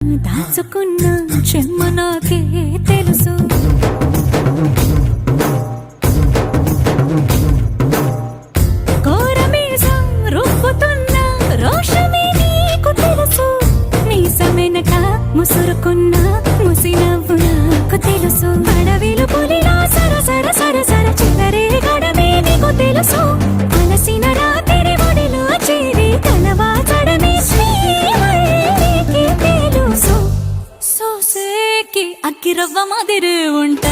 దాచుకున్న చెమ్మ నాకే తెలుసు. కోరమీసం రుబ్బుతున్న రోషమే నీకు తెలుసు. మీసమెనక ముసురుకున్న ముసినవ్వు నాకు తెలుసు. అడవిలు పులిలా సరసర సరసర చిల్లరే గడమే నీకు తెలుసు. అలసిన రాత్రి ఒడిలో చేరి కలవాచడమే శ్రీవల్లికి తెలుసు. సోసేకి అక్కిరవ్వ మాదిరి ఉంటా.